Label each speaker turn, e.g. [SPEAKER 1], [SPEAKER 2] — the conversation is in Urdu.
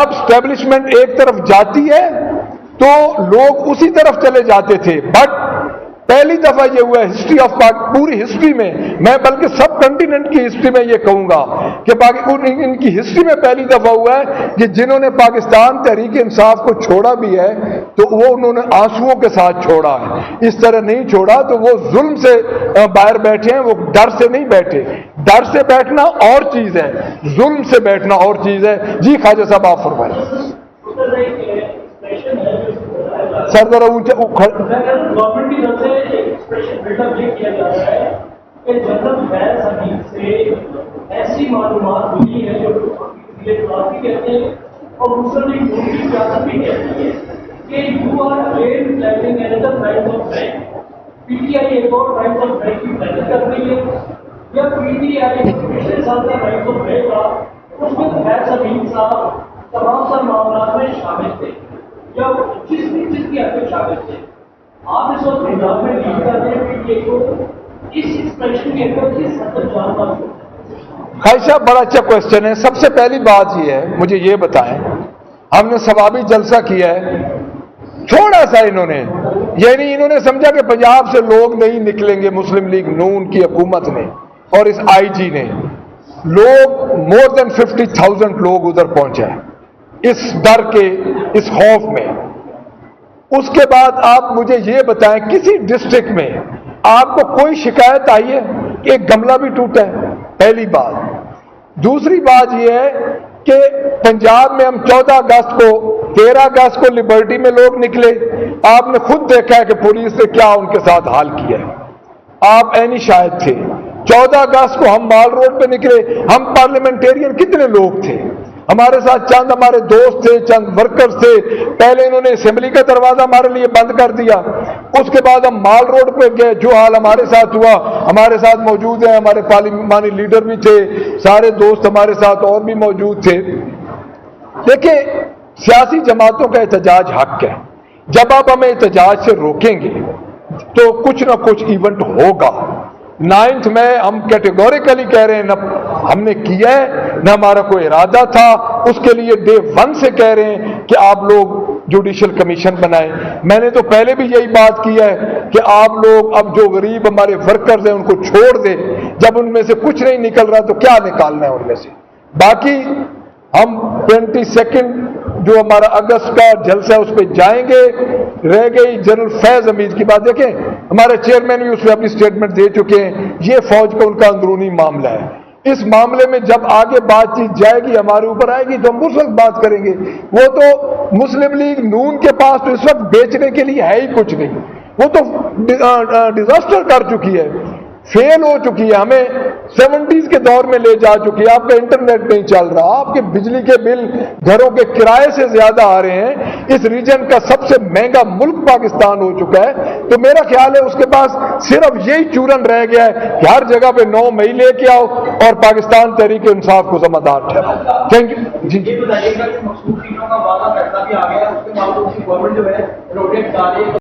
[SPEAKER 1] اب اسٹیبلشمنٹ ایک طرف جاتی ہے تو لوگ اسی طرف چلے جاتے تھے، بٹ پہلی دفعہ یہ ہوا ہے ہسٹری آف پوری ہسٹری میں بلکہ سب کنٹیننٹ کی ہسٹری میں یہ کہوں گا کہ ان کی ہسٹری میں پہلی دفعہ ہوا ہے کہ جنہوں نے پاکستان تحریک انصاف کو چھوڑا بھی ہے تو وہ انہوں نے آنسوؤں کے ساتھ چھوڑا ہے، اس طرح نہیں چھوڑا تو وہ ظلم سے باہر بیٹھے ہیں، وہ ڈر سے نہیں بیٹھے۔ ڈر سے بیٹھنا اور چیز ہے، ظلم سے بیٹھنا اور چیز ہے۔ جی خواجہ صاحب آپ فرمائیں۔ سر ذرا اونچا
[SPEAKER 2] گورنمنٹ کی طرف سے ایکسپریشن بلڈ اپ یہ کیا جا رہا ہے کہ جنرل فیض حمید سے ایسی معلومات ملی ہے جو بھی کہتے ہیں اور دوسرا کی سیاست بھی کہتی ہے کہ you are again planning another write off bank, P T I ایک اور رائٹ آف بینک کی پلاننگ کر رہی ہے، یا پی ٹی آئی پچھلے سال کا رائٹ آف بینک تھا اس میں فیض حمید صاحب تمام سر معاملات میں شامل تھے یا جس کی حد تک شامل تھے۔ آپ اس وقت پنجاب میں لیڈ کر رہے ہیں پی ٹی آئی کو، اس ایکسپریشن کے اندر کس حد تک جان بات ہوتا ہے؟
[SPEAKER 1] خواجہ صاحب بڑا اچھا کوشچن ہے۔ سب سے پہلی بات یہ ہے، مجھے یہ بتائیں، ہم نے ثوابی جلسہ کیا ہے چھوڑا سا انہوں نے، یعنی انہوں نے سمجھا کہ پنجاب سے لوگ نہیں نکلیں گے، مسلم لیگ نون کی حکومت نے اور اس آئی جی نے، لوگ مور دین 50,000 لوگ ادھر پہنچے اس ڈر کے، اس خوف میں۔ اس کے بعد آپ مجھے یہ بتائیں کسی ڈسٹرکٹ میں آپ کو کوئی شکایت آئی ہے کہ ایک گملہ بھی ٹوٹا ہے؟ پہلی بات۔ دوسری بات یہ ہے کہ پنجاب میں ہم 14 اگست کو 13 اگست کو لبرٹی میں لوگ نکلے، آپ نے خود دیکھا ہے کہ پولیس نے کیا ان کے ساتھ حال کیا ہے، آپ عینی شاہد تھے۔ 14 اگست کو ہم مال روڈ پہ نکلے، ہم پارلیمنٹیرین کتنے لوگ تھے، ہمارے ساتھ چند ہمارے دوست تھے، چند ورکرز تھے، پہلے انہوں نے اسمبلی کا دروازہ ہمارے لیے بند کر دیا، اس کے بعد ہم مال روڈ پہ گئے، جو حال ہمارے ساتھ ہوا، ہمارے ساتھ موجود ہیں، ہمارے پارلیمانی لیڈر بھی تھے، سارے دوست ہمارے ساتھ اور بھی موجود تھے۔ دیکھیں سیاسی جماعتوں کا احتجاج حق ہے، جب آپ ہمیں احتجاج سے روکیں گے تو کچھ نہ کچھ ایونٹ ہوگا۔ 9 میں ہم کیٹیگوریکلی کہہ رہے ہیں، نہ ہم نے کیا ہے نہ ہمارا کوئی ارادہ تھا، اس کے لیے ڈے 1 سے کہہ رہے ہیں کہ آپ لوگ جوڈیشل کمیشن بنائیں۔ میں نے تو پہلے بھی یہی بات کی ہے کہ آپ لوگ اب جو غریب ہمارے ورکرز ہیں ان کو چھوڑ دیں، جب ان میں سے کچھ نہیں نکل رہا تو کیا نکالنا ہے ان میں سے۔ باقی ہم 22 جو ہمارا اگست کا جلسہ ہے اس پہ جائیں گے۔ رہ گئی جنرل فیض حمید کی بات، دیکھیں ہمارے چیئرمین بھی اس میں اپنی سٹیٹمنٹ دے چکے ہیں، یہ فوج کا ان کا اندرونی معاملہ ہے۔ اس معاملے میں جب آگے بات چیت جائے گی، ہمارے اوپر آئے گی تو ہم اس وقت بات کریں گے۔ وہ تو مسلم لیگ نون کے پاس تو اس وقت بیچنے کے لیے ہے ہی کچھ نہیں، وہ تو ڈیزاسٹر کر چکی ہے، فیل ہو چکی ہے، ہمیں 70s کے دور میں لے جا چکی ہے۔ آپ کا انٹرنیٹ نہیں چل رہا، آپ کے بجلی کے بل گھروں کے کرائے سے زیادہ آ رہے ہیں، اس ریجن کا سب سے مہنگا ملک پاکستان ہو چکا ہے۔ تو میرا خیال ہے اس کے پاس صرف یہی چورن رہ گیا ہے کہ ہر جگہ پہ 9 مئی لے کے آؤ اور پاکستان تحریک انصاف کو ذمہ دار ٹھہراؤ۔ تھینک یو جی۔
[SPEAKER 2] یہ بتائیے گا کہ مخصوص چیزوں کا وعدہ فیصلہ بھی آ گیا، اس کے باوجود گورنمنٹ جو ہے روڈیں بتا رہی ہے